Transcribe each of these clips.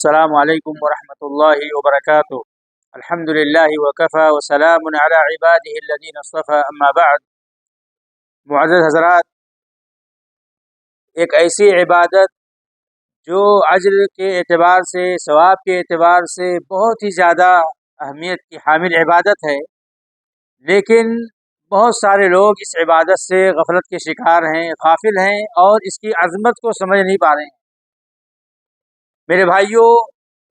السلام علیکم ورحمۃ اللہ وبرکاتہ۔ الحمد للہ وکفی وسلام علی عبادہ الذین اصطفی، اما بعد۔ معزز حضرات، ایک ایسی عبادت جو اجر کے اعتبار سے، ثواب کے اعتبار سے بہت ہی زیادہ اہمیت کی حامل عبادت ہے، لیکن بہت سارے لوگ اس عبادت سے غفلت کے شکار ہیں، غافل ہیں اور اس کی عظمت کو سمجھ نہیں پا رہے ہیں۔ میرے بھائیوں،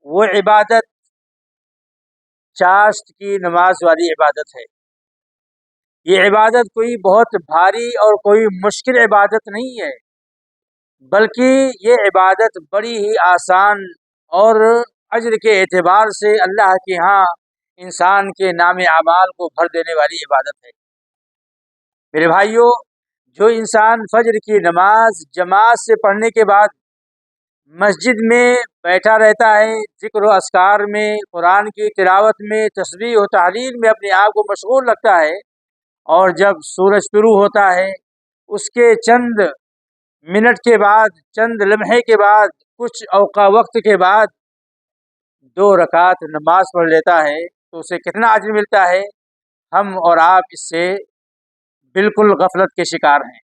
وہ عبادت چاشت کی نماز والی عبادت ہے۔ یہ عبادت کوئی بہت بھاری اور کوئی مشکل عبادت نہیں ہے، بلکہ یہ عبادت بڑی ہی آسان اور اجر کے اعتبار سے اللہ کے ہاں انسان کے نام اعمال کو بھر دینے والی عبادت ہے۔ میرے بھائیوں، جو انسان فجر کی نماز جماعت سے پڑھنے کے بعد مسجد میں بیٹھا رہتا ہے، ذکر و اذکار میں، قرآن کی تلاوت میں، تسبیح و تحلیل میں اپنے آپ کو مشغول رکھتا ہے، اور جب سورج طلوع ہوتا ہے اس کے چند منٹ کے بعد، چند لمحے کے بعد، کچھ وقت کے بعد 2 رکعت نماز پڑھ لیتا ہے تو اسے کتنا اجر ملتا ہے؟ ہم اور آپ اس سے بالکل غفلت کے شکار ہیں۔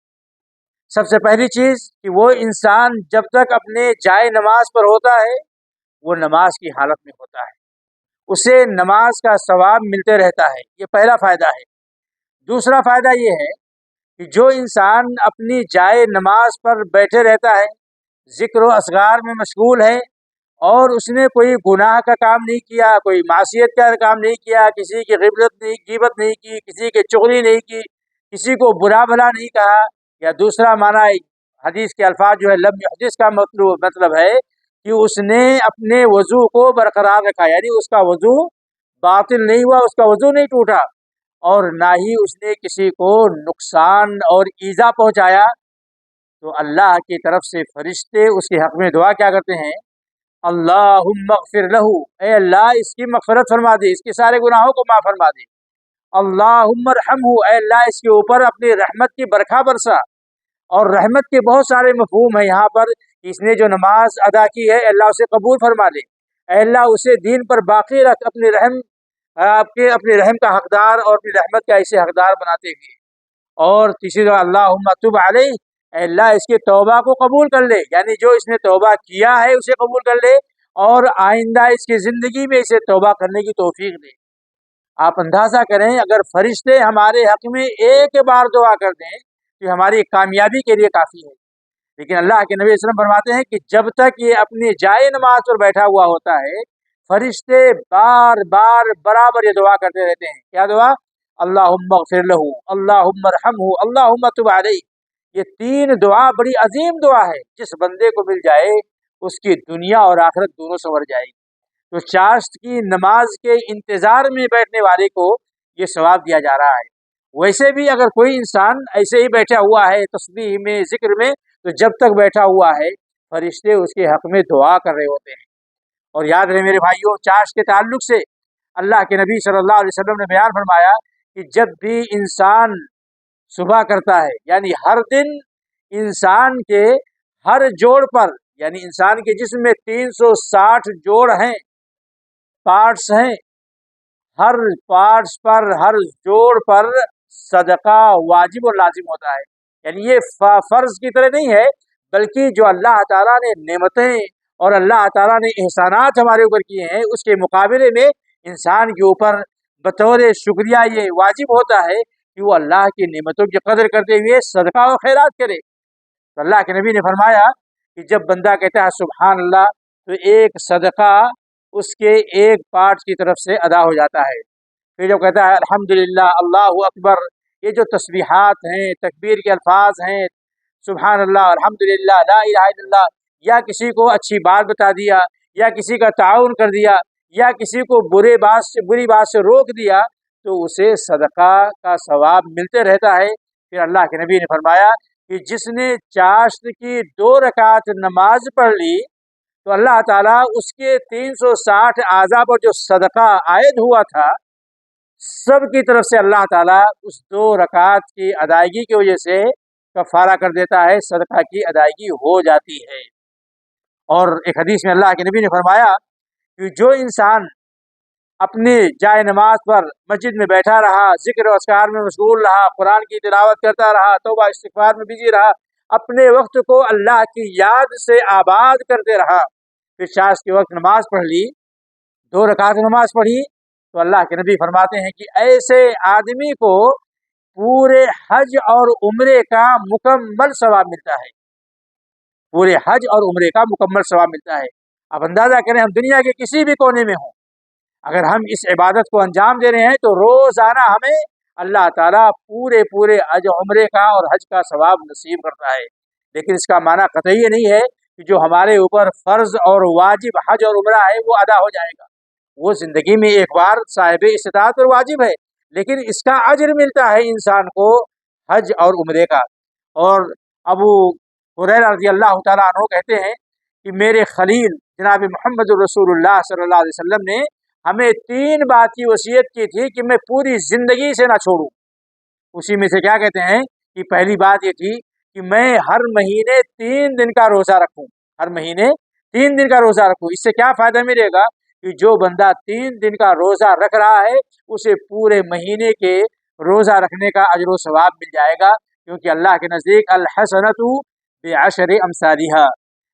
سب سے پہلی چیز کہ وہ انسان جب تک اپنے جائے نماز پر ہوتا ہے وہ نماز کی حالت میں ہوتا ہے، اسے نماز کا ثواب ملتے رہتا ہے، یہ پہلا فائدہ ہے۔ دوسرا فائدہ یہ ہے کہ جو انسان اپنی جائے نماز پر بیٹھے رہتا ہے، ذکر و اذکار میں مشغول ہے، اور اس نے کوئی گناہ کا کام نہیں کیا، کوئی معصیت کا کام نہیں کیا، کسی کی غیبت نہیں کی، کسی کی چغلی نہیں کی، کسی کو برا بھلا نہیں کہا، یا دوسرا معنی حدیث کے الفاظ جو ہے لم یحدث کا مطلب ہے کہ اس نے اپنے وضو کو برقرار رکھا، یعنی اس کا وضو باطل نہیں ہوا، اس کا وضو نہیں ٹوٹا، اور نہ ہی اس نے کسی کو نقصان اور ایذا پہنچایا، تو اللہ کی طرف سے فرشتے اس کے حق میں دعا کیا کرتے ہیں؟ اللہم اغفر لہ، اے اللہ اس کی مغفرت فرما دے، اس کے سارے گناہوں کو معاف فرما دے۔ اللہم ارحمہ، اے اللہ اس کے اوپر اپنی رحمت کی برکھا برسا۔ اور رحمت کے بہت سارے مفہوم ہیں یہاں پر، اس نے جو نماز ادا کی ہے اللہ اسے قبول فرما لے، اے اللہ اسے دین پر باقی رکھ، اپنے رحم کا حقدار اور اپنی رحمت کا ایسے حقدار بناتے ہوئے۔ اور تیسری دعا اللہم تب علیہ، اے اللہ اس کے توبہ کو قبول کر لے، یعنی جو اس نے توبہ کیا ہے اسے قبول کر لے، اور آئندہ اس کی زندگی میں اسے توبہ کرنے کی توفیق دے۔ آپ اندازہ کریں اگر فرشتے ہمارے حق میں ایک بار دعا کر دیں تو ہماری کامیابی کے لیے کافی ہے، لیکن اللہ کے نبی صلی اللہ علیہ وسلم فرماتے ہیں کہ جب تک یہ اپنی جائے نماز پر بیٹھا ہوا ہوتا ہے فرشتے بار بار برابر یہ دعا کرتے رہتے ہیں۔ کیا دعا؟ اللہم اغفر لہ، اللہم ارحمہ، اللہم تب علیہ۔ یہ 3 دعا بڑی عظیم دعا ہے، جس بندے کو مل جائے اس کی دنیا اور آخرت دونوں سنور جائے گی۔ تو چاشت کی نماز کے انتظار میں بیٹھنے والے کو یہ ثواب دیا جا رہا ہے۔ ویسے بھی اگر کوئی انسان ایسے ہی بیٹھا ہوا ہے تسبیح میں، ذکر میں، تو جب تک بیٹھا ہوا ہے فرشتے اس کے حق میں دعا کر رہے ہوتے ہیں۔ اور یاد رہے میرے بھائیوں، چاشت کے تعلق سے اللہ کے نبی صلی اللہ علیہ وسلم نے بیان فرمایا کہ جب بھی انسان صبح کرتا ہے، یعنی ہر دن انسان کے ہر جوڑ پر، یعنی انسان کے جسم میں 360 جوڑ ہیں، پارٹس ہیں، ہر پارٹس پر، ہر جوڑ پر صدقہ واجب اور لازم ہوتا ہے۔ یعنی یہ فرض کی طرح نہیں ہے، بلکہ جو اللہ تعالیٰ نے نعمتیں اور اللہ تعالیٰ نے احسانات ہمارے اوپر کیے ہیں اس کے مقابلے میں انسان کے اوپر بطور شکریہ یہ واجب ہوتا ہے کہ وہ اللہ کی نعمتوں کی قدر کرتے ہوئے صدقہ و خیرات کرے۔ تو اللہ کے نبی نے فرمایا کہ جب بندہ کہتا ہے سبحان اللہ تو ایک صدقہ اس کے ایک پارٹ کی طرف سے ادا ہو جاتا ہے۔ پھر جب کہتا ہے الحمدللہ، اللہ اکبر، یہ جو تسبیحات ہیں، تکبیر کے الفاظ ہیں، سبحان اللہ، الحمدللہ، لا الہ الا اللہ، یا کسی کو اچھی بات بتا دیا، یا کسی کا تعاون کر دیا، یا کسی کو بری بات سے روک دیا، تو اسے صدقہ کا ثواب ملتے رہتا ہے۔ پھر اللہ کے نبی نے فرمایا کہ جس نے چاشت کی 2 رکعت نماز پڑھ لی تو اللہ تعالیٰ اس کے 360 اعضاء پر جو صدقہ عائد ہوا تھا سب کی طرف سے اللہ تعالیٰ اس 2 رکعت کی ادائیگی کی وجہ سے کفارہ کر دیتا ہے، صدقہ کی ادائیگی ہو جاتی ہے۔ اور ایک حدیث میں اللہ کے نبی نے فرمایا کہ جو انسان اپنے جائے نماز پر مسجد میں بیٹھا رہا، ذکر و اذکار میں مشغول رہا، قرآن کی تلاوت کرتا رہا، توبہ استغفار میں بزی رہا، اپنے وقت کو اللہ کی یاد سے آباد کرتے رہا، پھر شاذ کے وقت نماز پڑھ لی، 2 رکعت نماز پڑھی، تو اللہ کے نبی فرماتے ہیں کہ ایسے آدمی کو پورے حج اور عمرے کا مکمل ثواب ملتا ہے، پورے حج اور عمرے کا مکمل ثواب ملتا ہے۔ اب اندازہ کریں ہم دنیا کے کسی بھی کونے میں ہوں، اگر ہم اس عبادت کو انجام دے رہے ہیں تو روزانہ ہمیں اللہ تعالیٰ پورے حج عمرے کا اور حج کا ثواب نصیب کرتا ہے، لیکن اس کا معنی قطعی یہ نہیں ہے کہ جو ہمارے اوپر فرض اور واجب حج اور عمرہ ہے وہ ادا ہو جائے گا، وہ زندگی میں ایک بار صاحب استطاعت اور واجب ہے، لیکن اس کا اجر ملتا ہے انسان کو حج اور عمرے کا۔ اور ابو ہریرہ رضی اللہ تعالیٰ عنہ کہتے ہیں کہ میرے خلیل جناب محمد رسول اللہ صلی اللہ علیہ وسلم نے ہمیں 3 بات کی وصیت کی تھی کہ میں پوری زندگی سے نہ چھوڑوں۔ اسی میں سے کیا کہتے ہیں کہ پہلی بات یہ تھی کہ میں ہر مہینے 3 دن کا روزہ رکھوں، ہر مہینے 3 دن کا روزہ رکھوں۔ اس سے کیا فائدہ ملے گا کہ جو بندہ 3 دن کا روزہ رکھ رہا ہے اسے پورے مہینے کے روزہ رکھنے کا اجر و ثواب مل جائے گا، کیونکہ اللہ کے نزدیک الحسنۃ بعشر امثالها،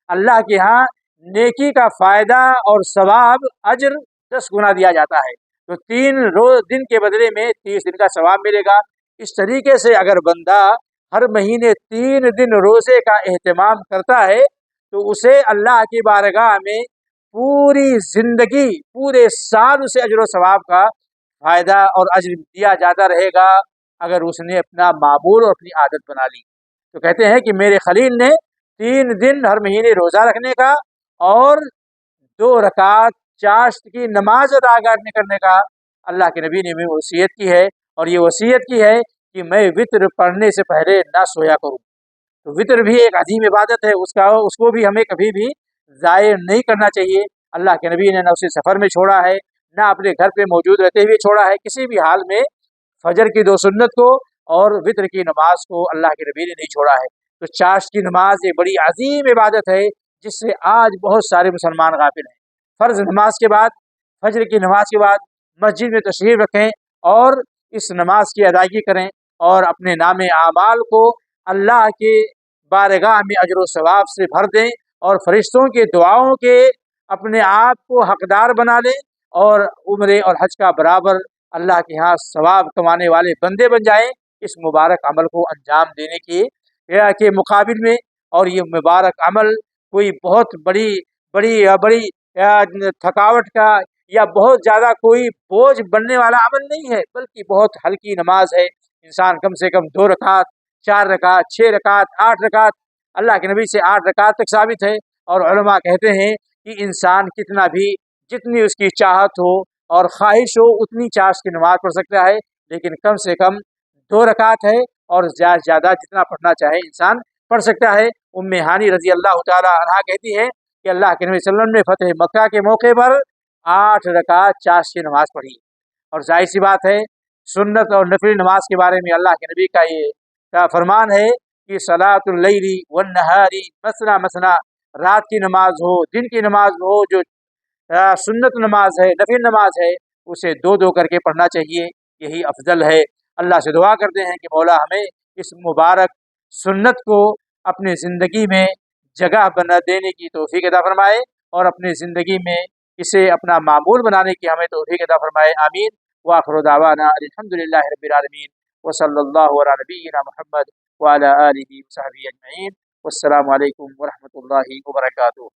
اللہ کے ہاں نیکی کا فائدہ اور ثواب اجر 10 گنا دیا جاتا ہے، تو 3 دن کے بدلے میں 30 دن کا ثواب ملے گا۔ اس طریقے سے اگر بندہ ہر مہینے 3 دن روزے کا اہتمام کرتا ہے تو اسے اللہ کی بارگاہ میں پوری زندگی پورے سال اسے اجر و ثواب کا فائدہ اور اجر دیا جاتا رہے گا، اگر اس نے اپنا معمول اور اپنی عادت بنا لی۔ تو کہتے ہیں کہ میرے خلیل نے 3 دن ہر مہینے روزہ رکھنے کا اور 2 رکعت چاشت کی نماز ادا کرنے کا اللہ کے نبی نے بھی وصیت کی ہے، اور یہ وصیت کی ہے کہ میں وطر پڑھنے سے پہلے نہ سویا کروں۔ تو وطر بھی ایک عظیم عبادت ہے، اس کو بھی ہمیں کبھی بھی ضائع نہیں کرنا چاہیے۔ اللہ کے نبی نے نہ اسے سفر میں چھوڑا ہے، نہ اپنے گھر پہ موجود رہتے ہوئے چھوڑا ہے، کسی بھی حال میں فجر کی 2 سنت کو اور وطر کی نماز کو اللہ کے نبی نے نہیں چھوڑا ہے۔ تو چاشت کی نماز ایک بڑی عظیم عبادت ہے جس سے آج بہت سارے مسلمان غافل ہیں۔ فرض نماز کے بعد، فجر کی نماز کے بعد مسجد میں تشریف رکھیں اور اس نماز کی ادائیگی کریں، اور اپنے نام اعمال کو اللہ کے بارگاہ میں اجر و ثواب سے بھر دیں، اور فرشتوں کے دعاؤں کے اپنے آپ کو حقدار بنا لیں، اور عمرے اور حج کا برابر اللہ کے ہاں ثواب کمانے والے بندے بن جائیں اس مبارک عمل کو انجام دینے کے مقابل میں۔ اور یہ مبارک عمل کوئی بہت بڑی تھکاوٹ کا یا بہت زیادہ کوئی بوجھ بننے والا عمل نہیں ہے، بلکہ بہت ہلکی نماز ہے۔ انسان کم سے کم 2 رکعت، 4 رکعت، 6 رکعت، 8 رکعت، اللہ کے نبی سے 8 رکعت تک ثابت ہے، اور علماء کہتے ہیں کہ انسان جتنی اس کی چاہت ہو اور خواہش ہو اتنی چاشت کی نماز پڑھ سکتا ہے، لیکن کم سے کم 2 رکعت ہے، اور زیادہ سے زیادہ جتنا پڑھنا چاہے انسان پڑھ سکتا ہے۔ ام ہانی رضی اللہ تعالی عنہا کہتی ہے کہ اللہ کے نبی صلی اللہ علیہ وسلم نے فتح مکہ کے موقع پر 8 رکعت چاشت کی نماز پڑھی، اور ظاہر سی بات ہے سنت اور نفلی نماز کے بارے میں اللہ کے نبی کا یہ فرمان ہے کہ صلاۃ اللیل والنہار مثنی مثنی، رات کی نماز ہو دن کی نماز ہو، جو سنت نماز ہے نفلی نماز ہے اسے 2 کر کے پڑھنا چاہیے، یہی افضل ہے۔ اللہ سے دعا کرتے ہیں کہ مولا ہمیں اس مبارک سنت کو اپنے زندگی میں جگہ بنا دینے کی توفیق عطا فرمائے، اور اپنے زندگی میں اسے اپنا معمول بنانے کی ہمیں توفیق عطا فرمائے، آمین۔ وآخر دعوانا الحمدللہ رب العالمین، وصلی اللہ علی نبینا محمد وعلی آلہ وصحبہ اجمعین، والسلام علیکم ورحمۃ اللہ وبرکاتہ۔